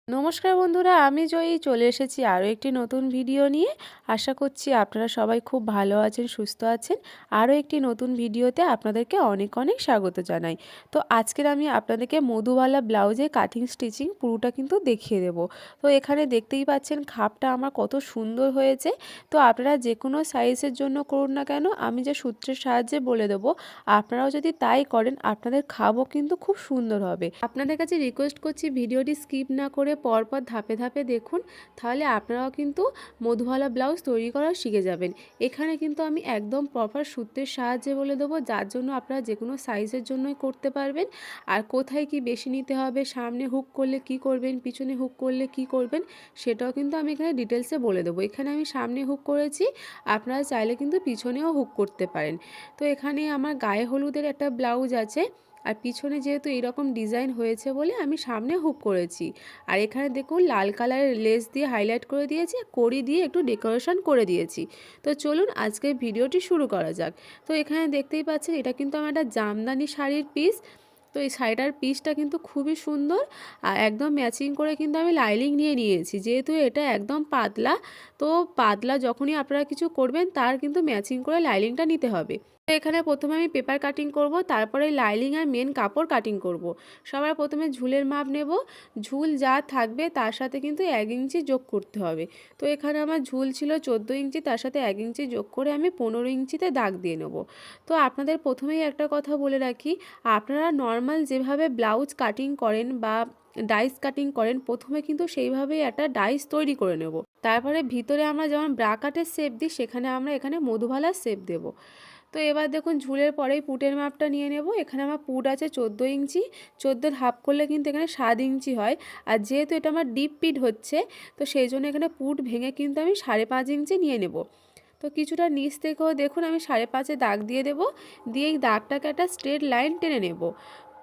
নমস্কার বন্ধুরা, আমি জয়ী চলে এসেছি আরও একটি নতুন ভিডিও নিয়ে। আশা করছি আপনারা সবাই খুব ভালো আছেন, সুস্থ আছেন। আরও একটি নতুন ভিডিওতে আপনাদেরকে অনেক অনেক স্বাগত জানাই। তো আজকের আমি আপনাদেরকে মধুবালা ব্লাউজে কাটিং স্টিচিং পুরোটা কিন্তু দেখিয়ে দেব। তো এখানে দেখতেই পাচ্ছেন খাপটা আমার কত সুন্দর হয়েছে। তো আপনারা যে কোনো সাইজের জন্য করুন না কেন, আমি যে সূত্রের সাহায্যে বলে দেবো, আপনারাও যদি তাই করেন আপনাদের খাপও কিন্তু খুব সুন্দর হবে। আপনাদের কাছে রিকোয়েস্ট করছি ভিডিওটি স্কিপ না করে পরপর ধাপে ধাপে দেখুন, তাহলে আপনারাও কিন্তু মধুবালা ব্লাউজ তৈরি করা শিখে যাবেন। এখানে কিন্তু আমি একদম প্রপার সূত্রের সাহায্যে বলে দেবো, যার জন্য আপনারা যে কোনো সাইজের জন্যই করতে পারবেন। আর কোথায় কি বেশি নিতে হবে, সামনে হুক করলে কি করবেন, পিছনে হুক করলে কি করবেন, সেটাও কিন্তু আমি এখানে ডিটেলসে বলে দেবো। এখানে আমি সামনে হুক করেছি, আপনারা চাইলে কিন্তু পিছনেও হুক করতে পারেন। তো এখানে আমার গায়ে হলুদের একটা ব্লাউজ আছে, আর পিছনে যেহেতু এইরকম ডিজাইন হয়েছে বলে আমি সামনে হুক করেছি। আর এখানে দেখুন লাল কালারের লেস দিয়ে হাইলাইট করে দিয়েছি, কড়ি দিয়ে একটু ডেকোরেশন করে দিয়েছি। তো চলুন আজকের ভিডিওটি শুরু করা যাক। তো এখানে দেখতেই পাচ্ছেন এটা কিন্তু আমার একটা জামদানি শাড়ির পিস। তো এই শাড়িটার পিসটা কিন্তু খুবই সুন্দর, আর একদম ম্যাচিং করে কিন্তু আমি লাইনিং নিয়ে নিয়েছি। যেহেতু এটা একদম পাতলা, তো পাতলা যখনই আপনারা কিছু করবেন তার কিন্তু ম্যাচিং করে লাইনিংটা নিতে হবে। এখানে প্রথমে আমি পেপার কাটিং করব, তারপরে লাইনিং আর মেন কাপড় কাটিং করব। সবার প্রথমে ঝুলের মাপ নেব। ঝুল যা থাকবে তার সাথে কিন্তু 1 ইঞ্চি যোগ করতে হবে। তো এখানে আমার ঝুল ছিল 14 ইঞ্চি, তার সাথে 1 ইঞ্চি যোগ করে আমি 15 ইঞ্চিতে দাগ দিয়ে নেব। তো আপনাদের প্রথমেই একটা কথা বলে রাখি, আপনারা নর্মাল যেভাবে ব্লাউজ কাটিং করেন বা ডাইস কাটিং করেন, প্রথমে কিন্তু সেইভাবেই একটা ডাইস তৈরি করে নেব। তারপরে ভিতরে আমরা যেমন ব্রা কাটের শেপ দিই, সেখানে আমরা এখানে মধুবালার শেপ দেব। তো এবার দেখুন ঝুলের পরেই পুটের মাপটা নিয়ে নেব। এখানে আমার পুট আছে 14 ইঞ্চি, 14 হাফ করলে কিন্তু এখানে 7 ইঞ্চি হয়। আর যেহেতু এটা আমার ডিপ পিট হচ্ছে, তো সেই জন্য এখানে পুট ভেঙে কিন্তু আমি 5.5 ইঞ্চি নিয়ে নেব। তো কিছুটা নিচ থেকেও দেখুন আমি 5.5 দাগ দিয়ে দেব, দিয়ে এই দাগটাকে একটা স্ট্রেট লাইন টেনে নেব।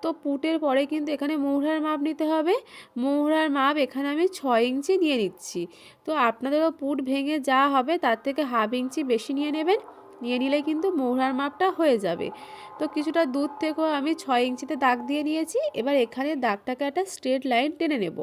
তো পুটের পরে কিন্তু এখানে মোহরার মাপ নিতে হবে। মোহরার মাপ এখানে আমি 6 ইঞ্চি নিয়ে নিচ্ছি। তো আপনাদেরও পুট ভেঙে যা হবে তার থেকে হাফ ইঞ্চি বেশি নিয়ে নেবেন, নিয়ে নিলে কিন্তু মোহরার মাপটা হয়ে যাবে। তো কিছুটা দূর থেকেও আমি 6 ইঞ্চিতে দাগ দিয়ে নিয়েছি। এবার এখানে দাগটাকে একটা স্ট্রেট লাইন টেনে নেব।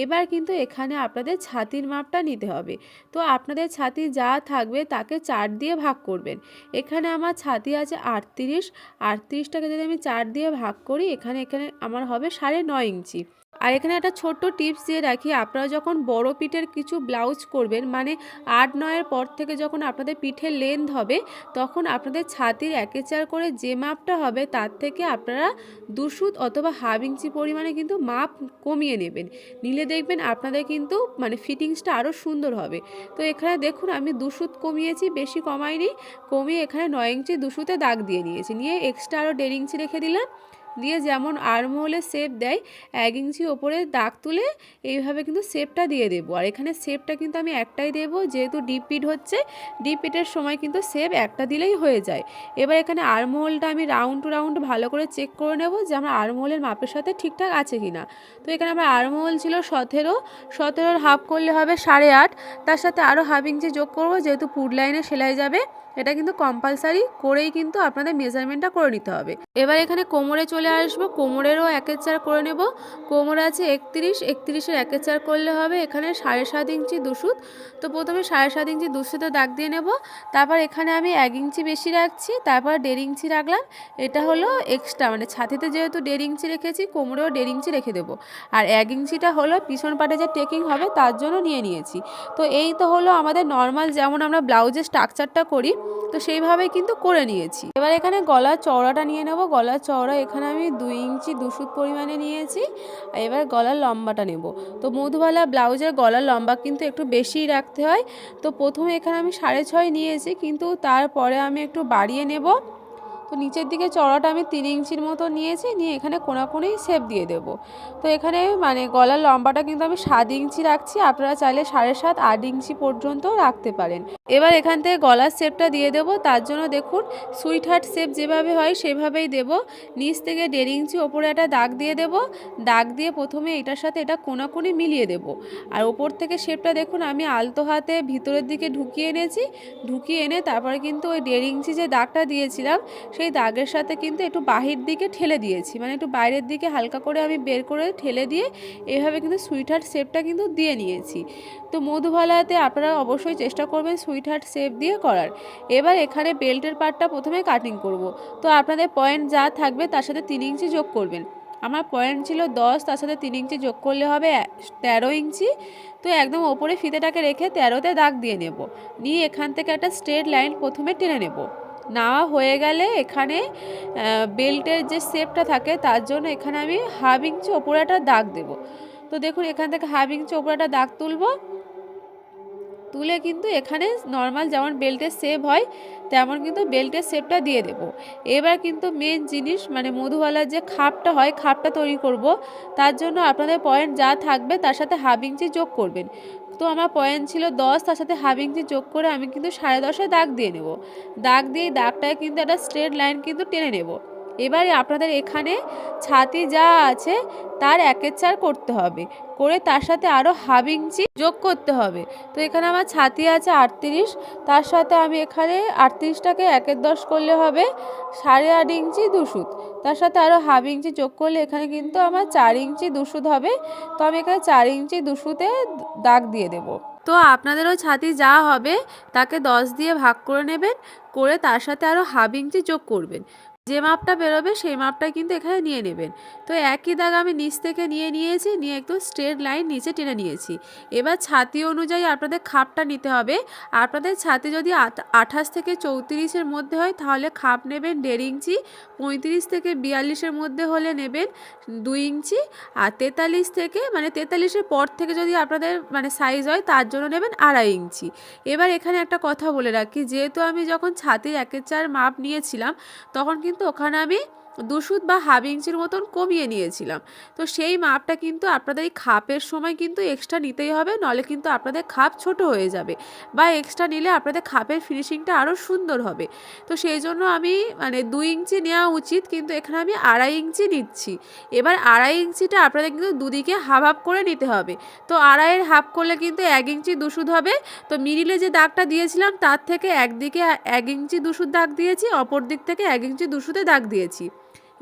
এবার কিন্তু এখানে আপনাদের ছাতির মাপটা নিতে হবে। তো আপনাদের ছাতি যা থাকবে তাকে 4 দিয়ে ভাগ করবেন। এখানে আমার ছাতি আছে 38, 38টাকে যদি আমি 4 দিয়ে ভাগ করি, এখানে আমার হবে 9.5 ইঞ্চি। আর এখানে একটা ছোট্ট টিপস দিয়ে রাখি, আপনারা যখন বড় পিঠের কিছু ব্লাউজ করবেন, মানে 8-9-এর পর থেকে যখন আপনাদের পিঠের লেন্থ হবে, তখন আপনাদের ছাতির 1/4 করে যে মাপটা হবে তার থেকে আপনারা 2 সুত অথবা হাফ ইঞ্চি পরিমাণে কিন্তু মাপ কমিয়ে নেবেন। নিলে দেখবেন আপনাদের কিন্তু মানে ফিটিংসটা আরও সুন্দর হবে। তো এখানে দেখুন আমি 2 সুত কমিয়েছি, বেশি কমাইনি। কমিয়ে এখানে 9 ইঞ্চি 2 সুতে দাগ দিয়ে নিয়েছি, নিয়ে এক্সট্রা আরও 1.5 ইঞ্চি রেখে দিলাম। দিয়ে যেমন আর্মহোলের শেপ দেয়, 1 ইঞ্চি ওপরে দাগ তুলে এইভাবে কিন্তু শেপটা দিয়ে দেবো। আর এখানে শেপটা কিন্তু আমি একটাই দেবো, যেহেতু ডিপ পিট হচ্ছে, ডিপ পিটের সময় কিন্তু শেপ একটা দিলেই হয়ে যায়। এবার এখানে আর্মহোলটা আমি রাউন্ড টু রাউন্ড ভালো করে চেক করে নেব যে আমার আর্মহোলের মাপের সাথে ঠিকঠাক আছে কি না। তো এখানে আমার আর্মহোল ছিল 17, 17-র হাফ করলে হবে 8.5, তার সাথে আরও হাফ ইঞ্চি যোগ করবো, যেহেতু পুট লাইনে সেলাই যাবে। এটা কিন্তু কম্পালসারি করেই কিন্তু আপনাদের মেজারমেন্টটা করে নিতে হবে। এবার এখানে কোমরে চলে আসবো, কোমরেরও 1/4 করে নেব। কোমর আছে 31, 31-এর 1/4 করলে হবে এখানে 7.5 ইঞ্চি 2 সুত। তো প্রথমে 7.5 ইঞ্চি 2 সুতে দাগ দিয়ে নেব। তারপর এখানে আমি 1 ইঞ্চি বেশি রাখছি, তারপর 1.5 ইঞ্চি রাখলাম। এটা হলো এক্সট্রা, মানে ছাতিতে যেহেতু 1.5 ইঞ্চি রেখেছি, কোমরেও 1.5 ইঞ্চি রেখে দেবো। আর 1 ইঞ্চিটা হলো পিছন পাটে যে টেকিং হবে তার জন্য নিয়ে নিয়েছি। তো এই তো হলো আমাদের নর্মাল যেমন আমরা ব্লাউজের স্ট্রাকচারটা করি, তো সেইভাবেই কিন্তু করে নিয়েছি। এবার এখানে গলার চওড়াটা নিয়ে নেব। গলার চওড়া এখানে আমি 2 ইঞ্চি 2 সুত পরিমাণে নিয়েছি। এবার গলার লম্বাটা নেব। তো মধুবালা ব্লাউজের গলার লম্বা কিন্তু একটু বেশিই রাখতে হয়। তো প্রথমে এখানে আমি 6.5 নিয়েছি, কিন্তু তারপরে আমি একটু বাড়িয়ে নেব। তো নিচের দিকে চওড়াটা আমি 3 ইঞ্চির মতো নিয়েছি, নিয়ে এখানে কোনাকুনি শেপ দিয়ে দেব। তো এখানে মানে গলার লম্বাটা কিন্তু আমি 7 ইঞ্চি রাখছি, আপনারা চাইলে 7.5, 8 ইঞ্চি পর্যন্ত রাখতে পারেন। এবার এখান থেকে গলার শেপটা দিয়ে দেবো। তার জন্য দেখুন সুইট হার্ট শেপ যেভাবে হয় সেভাবেই দেব। নিচ থেকে 1.5 ইঞ্চি ওপরে একটা দাগ দিয়ে দেব। দাগ দিয়ে প্রথমে এটার সাথে এটা কোনাকুনি মিলিয়ে দেব। আর ওপর থেকে শেপটা দেখুন আমি আলতো হাতে ভিতরের দিকে ঢুকিয়ে এনেছি। ঢুকিয়ে এনে তারপরে কিন্তু ওই 1.5 ইঞ্চি যে দাগটা দিয়েছিলাম সেই দাগের সাথে কিন্তু একটু বাহির দিকে ঠেলে দিয়েছি, মানে একটু বাইরের দিকে হালকা করে আমি বের করে ঠেলে দিয়ে এভাবে কিন্তু সুইট হার্ট শেপটা কিন্তু দিয়ে নিয়েছি। তো মধুবালাতে আপনারা অবশ্যই চেষ্টা করবেন সুইট হার্ট শেপ দিয়ে করার। এবার এখানে বেল্টের পার্টটা প্রথমে কাটিং করব। তো আপনাদের পয়েন্ট যা থাকবে তার সাথে 3 ইঞ্চি যোগ করবেন। আমার পয়েন্ট ছিল 10, তার সাথে 3 ইঞ্চি যোগ করলে হবে 13 ইঞ্চি। তো একদম ওপরে ফিতেটাকে রেখে 13তে দাগ দিয়ে নেব। নিয়ে এখান থেকে একটা স্ট্রেট লাইন প্রথমে টেনে নেব। নেওয়া হয়ে গেলে এখানে বেল্টের যে শেপটা থাকে তার জন্য এখানে আমি 1/2 ইঞ্চি ওপরে একটা দাগ দেব। তো দেখুন এখান থেকে 1/2 ইঞ্চি ওপরে একটা দাগ তুলব। তুলে কিন্তু এখানে নর্মাল যেমন বেল্টের শেপ হয় তেমন কিন্তু বেল্টের শেপটা দিয়ে দেব। এবার কিন্তু মেন জিনিস মানে মধুবালার যে খাপটা হয় খাপটা তৈরি করব। তার জন্য আপনাদের পয়েন্ট যা থাকবে তার সাথে 1/2 ইঞ্চি যোগ করবেন। তো আমার পয়েন্ট ছিল 10, তার সাথে 1/2 ইঞ্চি যোগ করে আমি কিন্তু 10.5 দাগ দিয়ে নেব। দাগ দিয়ে দাগটায় কিন্তু একটা স্ট্রেট লাইন কিন্তু টেনে নেব। এবারে আপনাদের এখানে ছাতি যা আছে তার 1/4 করতে হবে, করে তার সাথে আরও 1/2 ইঞ্চি যোগ করতে হবে। তো এখানে আমার ছাতি আছে 38, তার সাথে আমি এখানে 38টাকে 1/10 করলে হবে 8.5 ইঞ্চি 2 সুত। তার সাথে আরও 1/2 ইঞ্চি যোগ করলে এখানে কিন্তু আমার 4 ইঞ্চি 2 সুত হবে। তো আমি এখানে 4 ইঞ্চি 2 সুতে দাগ দিয়ে দেব। তো আপনাদেরও ছাতি যা হবে তাকে 10 দিয়ে ভাগ করে নেবেন, করে তার সাথে আরও 1/2 ইঞ্চি যোগ করবেন। যে মাপটা বেরোবে সেই মাপটাই কিন্তু এখানে নিয়ে নেবেন। তো একই দাগ আমি নিচ থেকে নিয়েছি, নিয়ে একটু স্ট্রেট লাইন নিচে টেনে নিয়েছি। এবার ছাতি অনুযায়ী আপনাদের খাপটা নিতে হবে। আপনাদের ছাতি যদি 28 থেকে 34-এর মধ্যে হয় তাহলে খাপ নেবেন 1.5 ইঞ্চি, 35 থেকে 42-এর মধ্যে হলে নেবেন 2 ইঞ্চি, আর 43 থেকে মানে 43-এর পর থেকে যদি আপনাদের মানে সাইজ হয় তার জন্য নেবেন 2.5 ইঞ্চি। এবার এখানে একটা কথা বলে রাখি, যেহেতু আমি যখন ছাতির 1/4 মাপ নিয়েছিলাম তখন কিন্তু ওখানে আমি 2 সুত বা 1/2 ইঞ্চির মতন কমিয়ে নিয়েছিলাম। তো সেই মাপটা কিন্তু আপনাদের এই খাপের সময় কিন্তু এক্সট্রা নিতেই হবে, নলে কিন্তু আপনাদের খাপ ছোট হয়ে যাবে, বা এক্সট্রা নিলে আপনাদের খাপের ফিনিশিংটা আরও সুন্দর হবে। তো সেই জন্য আমি মানে 2 ইঞ্চি নেওয়া উচিত, কিন্তু এখানে আমি 2.5 ইঞ্চি নিচ্ছি। এবার 2.5 ইঞ্চিটা আপনাদের কিন্তু দুদিকে হাফ করে নিতে হবে। তো 2.5-এর হাফ করলে কিন্তু 1 ইঞ্চি 2 সুত হবে। তো মিডিলে যে দাগটা দিয়েছিলাম তার থেকে একদিকে 1 ইঞ্চি 2 সুত দাগ দিয়েছি, অপর দিক থেকে 1 ইঞ্চি 2 সুতে দাগ দিয়েছি।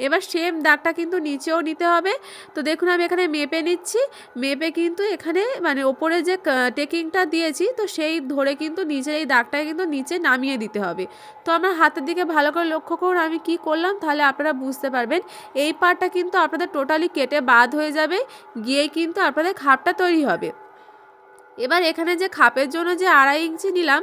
এবার সেম দাগটা কিন্তু নিচেও নিতে হবে। তো দেখুন আমি এখানে মেপে নিচ্ছি। মেপে কিন্তু এখানে মানে ওপরে যে টেকিংটা দিয়েছি তো সেই ধরে কিন্তু নিচের এই দাগটাকে কিন্তু নিচে নামিয়ে দিতে হবে। তো আমার হাতের দিকে ভালো করে লক্ষ্য করুন আমি কি করলাম, তাহলে আপনারা বুঝতে পারবেন। এই পার্টটা কিন্তু আপনাদের টোটালি কেটে বাদ হয়ে যাবে, গিয়ে কিন্তু আপনাদের খাপটা তৈরি হবে। এবার এখানে যে খাপের জন্য যে 2.5 ইঞ্চি নিলাম,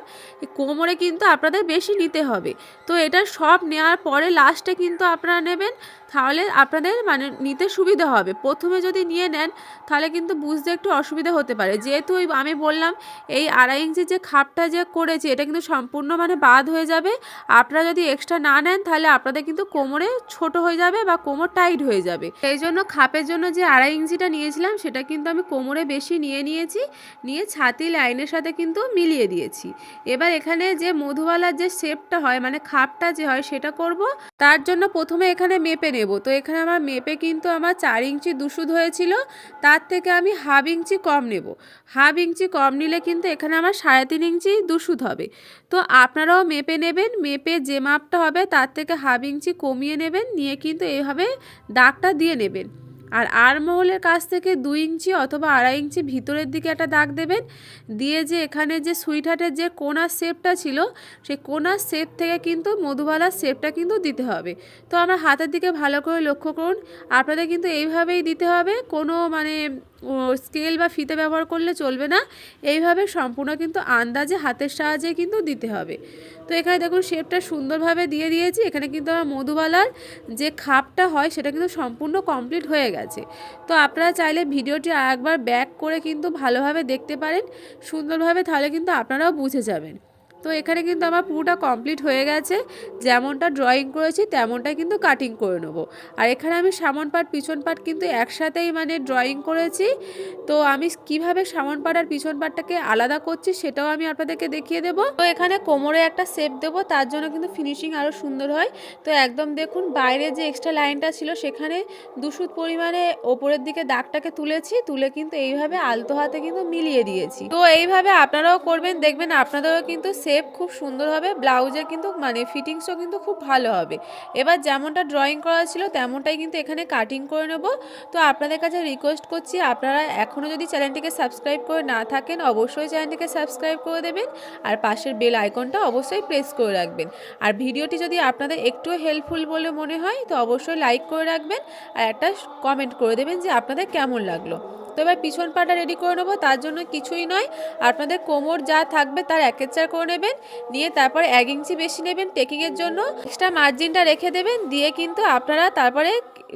কোমরে কিন্তু আপনাদের বেশি নিতে হবে। তো এটা সব নেওয়ার পরে লাস্টে কিন্তু আপনারা নেবেন, তাহলে আপনাদের মানে নিতে সুবিধা হবে। প্রথমে যদি নিয়ে নেন তাহলে কিন্তু বুঝতে একটু অসুবিধা হতে পারে, যেহেতু আমি বললাম এই 2.5 ইঞ্চি যে খাপটা যে করেছি এটা কিন্তু সম্পূর্ণ মানে বাদ হয়ে যাবে। আপনারা যদি এক্সট্রা না নেন তাহলে আপনাদের কিন্তু কোমরে ছোট হয়ে যাবে বা কোমর টাইট হয়ে যাবে। সেই জন্য খাপের জন্য যে 2.5 ইঞ্চিটা নিয়েছিলাম সেটা কিন্তু আমি কোমরে বেশি নিয়েছি, নিয়ে ছাতি লাইনের সাথে কিন্তু মিলিয়ে দিয়েছি। এবার এখানে যে মধুবালার যে শেপটা হয় মানে খাপটা যে হয় সেটা করব। তার জন্য প্রথমে এখানে মেপে নেব। তো এখানে আমার মেপে কিন্তু আমার 4 ইঞ্চি 2 সুত হয়েছিল, তার থেকে আমি 1/2 ইঞ্চি কম নেব। 1/2 ইঞ্চি কম নিলে কিন্তু এখানে আমার 3.5 ইঞ্চি 2 সুত হবে। তো আপনারাও মেপে নেবেন, মেপে যে মাপটা হবে তার থেকে 1/2 ইঞ্চি কমিয়ে নেবেন, নিয়ে কিন্তু এইভাবে দাগটা দিয়ে নেবেন। আর আরমহলের কাছ থেকে 2 ইঞ্চি অথবা 2.5 ইঞ্চি ভিতরের দিকে একটা দাগ দেবেন, দিয়ে যে এখানে যে সুইট হার্টের যে কোনার শেপটা ছিল সেই কোনার শেপ থেকে কিন্তু মধুবালার শেপটা কিন্তু দিতে হবে। তো আমার হাতের দিকে ভালো করে লক্ষ্য করুন, আপনাদের কিন্তু এইভাবেই দিতে হবে, কোনো মানে স্কেল বা ফিতে ব্যবহার করলে চলবে না। এইভাবে সম্পূর্ণ কিন্তু আন্দাজে হাতের সাহায্যে কিন্তু দিতে হবে। তো এখানে দেখুন শেপটা সুন্দরভাবে দিয়ে দিয়েছি। এখানে কিন্তু আমার মধুবালার যে খাপটা হয় সেটা কিন্তু সম্পূর্ণ কমপ্লিট হয়ে গেছে। তো আপনারা চাইলে ভিডিওটি আরেকবার ব্যাক করে কিন্তু ভালোভাবে দেখতে পারেন সুন্দরভাবে, তাহলে কিন্তু আপনারাও বুঝে যাবেন। তো এখানে কিন্তু আমার পুরোটা কমপ্লিট হয়ে গেছে, যেমনটা ড্রয়িং করেছি তেমনটাই কিন্তু কাটিং করে নেব। আর এখানে আমি সামন পাট পিছন পাট কিন্তু একসাথেই মানে ড্রয়িং করেছি। তো আমি কিভাবে সামন পাট আর পিছন পাটটাকে আলাদা করছি সেটাও আমি আপনাদেরকে দেখিয়ে দেবো। তো এখানে কোমরে একটা শেপ দেবো, তার জন্য কিন্তু ফিনিশিং আরও সুন্দর হয়। তো একদম দেখুন বাইরে যে এক্সট্রা লাইনটা ছিল সেখানে 2 সুত পরিমাণে ওপরের দিকে দাগটাকে তুলে কিন্তু এইভাবে আলতো হাতে কিন্তু মিলিয়ে দিয়েছি। তো এইভাবে আপনারাও করবেন, দেখবেন আপনাদেরও কিন্তু শেপ খুব সুন্দর হবে, ব্লাউজের কিন্তু মানে ফিটিংসও কিন্তু খুব ভালো হবে। এবার যেমনটা ড্রয়িং করা ছিল তেমনটাই কিন্তু এখানে কাটিং করে নেব। তো আপনাদের কাছে রিকোয়েস্ট করছি, আপনারা এখনও যদি চ্যানেলটিকে সাবস্ক্রাইব করে না থাকেন অবশ্যই চ্যানেলটিকে সাবস্ক্রাইব করে দেবেন, আর পাশের বেল আইকনটা অবশ্যই প্রেস করে রাখবেন। আর ভিডিওটি যদি আপনাদের একটু হেল্পফুল বলে মনে হয় তো অবশ্যই লাইক করে রাখবেন, আর একটা কমেন্ট করে দেবেন যে আপনাদের কেমন লাগলো। তো এবার পিছন পাটা রেডি করে নেবো, তার জন্য কিছুই নয়, আপনাদের কোমর যা থাকবে তার 1/4 করে নেবেন, নিয়ে তারপরে 1 ইঞ্চি বেশি নেবেন টেকিংয়ের জন্য, এক্সট্রা মার্জিনটা রেখে দেবেন, দিয়ে কিন্তু আপনারা তারপরে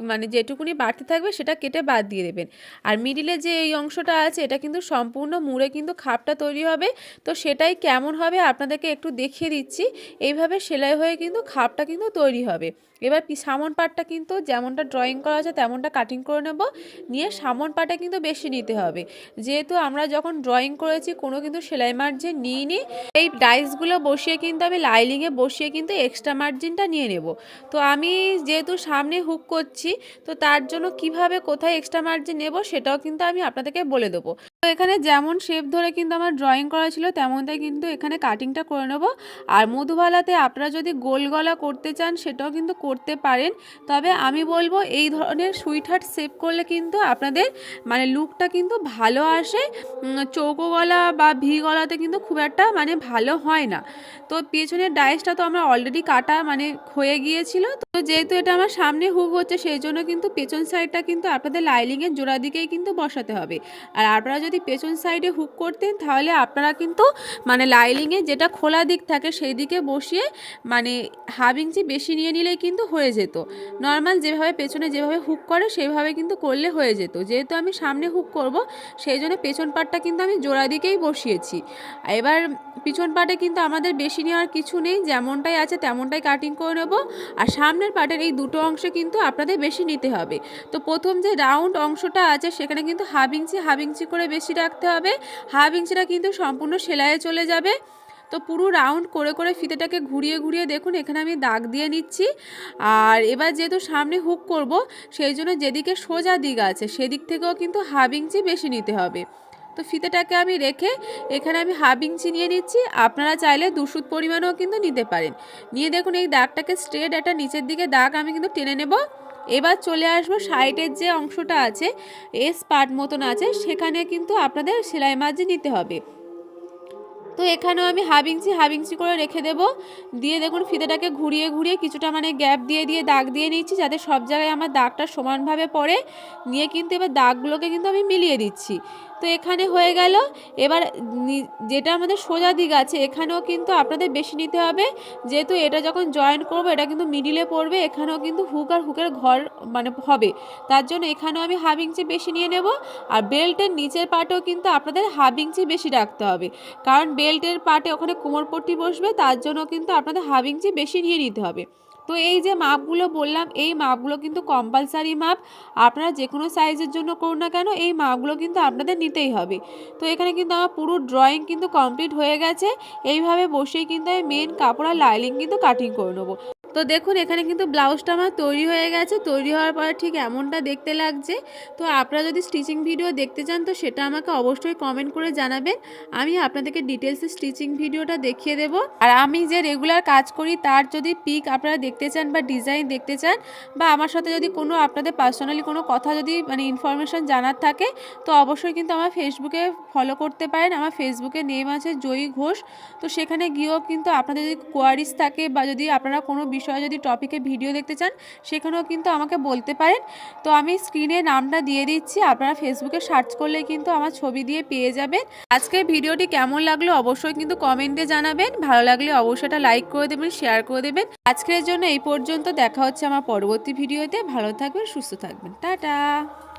মানে যেটুকুনি বাড়তি থাকবে সেটা কেটে বাদ দিয়ে দেবেন। আর মিডিলে যে এই অংশটা আছে এটা কিন্তু সম্পূর্ণ মুড়ে কিন্তু খাপটা তৈরি হবে। তো সেটাই কেমন হবে আপনাদেরকে একটু দেখিয়ে দিচ্ছি। এইভাবে সেলাই হয়ে কিন্তু খাপটা কিন্তু তৈরি হবে। এবার সামন পাটটা কিন্তু যেমনটা ড্রয়িং করা আছে তেমনটা কাটিং করে নেব, নিয়ে সামন পাটে কিন্তু বেশি নিতে হবে, যেহেতু আমরা যখন ড্রয়িং করেছি কোনো কিন্তু সেলাই মার্জিন নিইনি। এই ডাইসগুলো বসিয়ে কিন্তু আমি লাইলিংয়ে বসিয়ে কিন্তু এক্সট্রা মার্জিনটা নিয়ে নেব। তো আমি যেহেতু সামনে হুক করছি তো তার জন্য কিভাবে কোথায় এক্সট্রা মার্জিন নেব সেটাও কিন্তু আমি আপনাদেরকে বলে দেবো। তো এখানে যেমন শেপ ধরে কিন্তু আমার ড্রয়িং করা ছিল তেমনটাই কিন্তু এখানে কাটিংটা করে নেব। আর মধুবালাতে আপনারা যদি গোল গলা করতে চান সেটাও কিন্তু করতে পারেন, তবে আমি বলবো এই ধরনের সুইট হার্ট শেপ করলে কিন্তু আপনাদের মানে লুকটা কিন্তু ভালো আসে। চৌকো গলা বা ভি গলাতে কিন্তু খুব একটা মানে ভালো হয় না। তো পেছনের ডাইসটা তো আমরা অলরেডি কাটা মানে হয়ে গিয়েছিল, তো যেহেতু এটা আমার সামনে হুক হচ্ছে সেই জন্য কিন্তু পেছন সাইডটা কিন্তু আপনাদের লাইলিংয়ের জোড়া দিকেই কিন্তু বসাতে হবে। আর আপনারা যদি পেছন সাইডে হুক করতেন তাহলে আপনারা কিন্তু মানে লাইলিংয়ে যেটা খোলা দিক থাকে সেই দিকে বসিয়ে মানে 1/2 ইঞ্চি বেশি নিয়ে নিলেই কিন্তু হয়ে যেত। নর্মাল যেভাবে পেছনে যেভাবে হুক করে সেইভাবে কিন্তু করলে হয়ে যেত। যেহেতু আমি সামনে হুক করব সেই জন্য পেছন পাটটা কিন্তু আমি জোড়া দিকেই বসিয়েছি। এবার পিছন পাটে কিন্তু আমাদের বেশি নেওয়ার কিছু নেই, যেমনটাই আছে তেমনটাই কাটিং করে নেব। আর সামনের পাটের এই দুটো অংশে কিন্তু আপনাদের বেশি নিতে হবে। তো প্রথম যে রাউন্ড অংশটা আছে সেখানে কিন্তু 1/2 ইঞ্চি করে বেশি রাখতে হবে। 1/2 ইঞ্চিটা কিন্তু সম্পূর্ণ সেলাইয়ে চলে যাবে। তো পুরো রাউন্ড করে করে ফিতেটাকে ঘুরিয়ে ঘুরিয়ে দেখুন এখানে আমি দাগ দিয়ে নিচ্ছি। আর এবার যেহেতু সামনে হুক করব সেই জন্য যেদিকে সোজা দিক আছে সেদিক থেকেও কিন্তু 1/2 ইঞ্চি বেশি নিতে হবে। তো ফিতেটাকে আমি রেখে এখানে আমি 1/2 ইঞ্চি নিয়ে নিচ্ছি, আপনারা চাইলে 2 সুত পরিমাণও কিন্তু নিতে পারেন। নিয়ে দেখুন এই দাগটাকে স্ট্রেট একটা নিচের দিকে দাগ আমি কিন্তু টেনে নেব। এবার চলে আসবো সাইডের যে অংশটা আছে এস পার্ট মতন আছে সেখানে কিন্তু আপনাদের সেলাই মার্জিন নিতে হবে। তো এখানেও আমি 1/2 ইঞ্চি করে রেখে দেব, দিয়ে দেখুন ফিতেটাকে ঘুরিয়ে ঘুরিয়ে কিছুটা মানে গ্যাপ দিয়ে দিয়ে দাগ দিয়ে নিচ্ছি যাতে সব জায়গায় আমার দাগটা সমানভাবে পড়ে। নিয়ে কিন্তু এবার দাগগুলোকে কিন্তু আমি মিলিয়ে দিচ্ছি। তো এখানে হয়ে গেল। এবার যেটা আমাদের সোজা দিক আছে এখানেও কিন্তু আপনাদের বেশি নিতে হবে, যেহেতু এটা যখন জয়েন করবো এটা কিন্তু মিডিলে পড়বে, এখানেও কিন্তু হুক আর হুকের ঘর মানে হবে, তার জন্য এখানেও আমি 1/2 ইঞ্চি বেশি নিয়ে নেব। আর বেল্টের নিচের পাটেও কিন্তু আপনাদের 1/2 ইঞ্চি বেশি রাখতে হবে, কারণ বেল্টের পাটে ওখানে কোমরপট্টি বসবে, তার জন্য কিন্তু আপনাদের 1/2 ইঞ্চি বেশি নিয়ে নিতে হবে। তো এই যে মাপগুলো বললাম এই মাপগুলো কিন্তু কম্পালসারি মাপ, আপনারা যে কোনো সাইজের জন্য করুন না কেন এই মাপগুলো কিন্তু আপনাদের নিতেই হবে। তো এখানে কিন্তু আমার পুরো ড্রয়িং কিন্তু কমপ্লিট হয়ে গেছে। এইভাবে বসেই কিন্তু আমি মেন কাপড় আর লাইনিং কিন্তু কাটিং করে নেবো। তো দেখুন এখানে কিন্তু ব্লাউজটা আমার তৈরি হয়ে গেছে, তৈরি হওয়ার পরে ঠিক এমনটা দেখতে লাগছে। তো আপনারা যদি স্টিচিং ভিডিও দেখতে চান তো সেটা আমাকে অবশ্যই কমেন্ট করে জানাবেন, আমি আপনাদেরকে ডিটেলসে স্টিচিং ভিডিওটা দেখিয়ে দেবো। আর আমি যে রেগুলার কাজ করি তার যদি পিক আপনারা দেখতে চান বা ডিজাইন দেখতে চান, বা আমার সাথে যদি কোনো আপনাদের পার্সোনালি কোনো কথা যদি মানে ইনফরমেশান জানার থাকে তো অবশ্যই কিন্তু আমার ফেসবুকে ফলো করতে পারেন। আমার ফেসবুকে নেম আছে জয়ী ঘোষ। তো সেখানে গিয়েও কিন্তু আপনাদের যদি কোয়ারিজ থাকে বা যদি আপনারা কোনো বিষয়ে যদি টপিকে ভিডিও দেখতে চান সেখানেও কিন্তু আমাকে বলতে পারেন। তো আমি স্ক্রিনে নামটা দিয়ে দিচ্ছি, আপনারা ফেসবুকে সার্চ করলে কিন্তু আমার ছবি দিয়ে পেয়ে যাবেন। আজকের ভিডিওটি কেমন লাগলো অবশ্যই কিন্তু কমেন্টে জানাবেন, ভালো লাগলে অবশ্যই এটা লাইক করে দেবেন, শেয়ার করে দেবেন। আজকের জন্য এই পর্যন্ত, দেখা হচ্ছে আমার পরবর্তী ভিডিওতে। ভালো থাকবেন, সুস্থ থাকবেন, টাটা।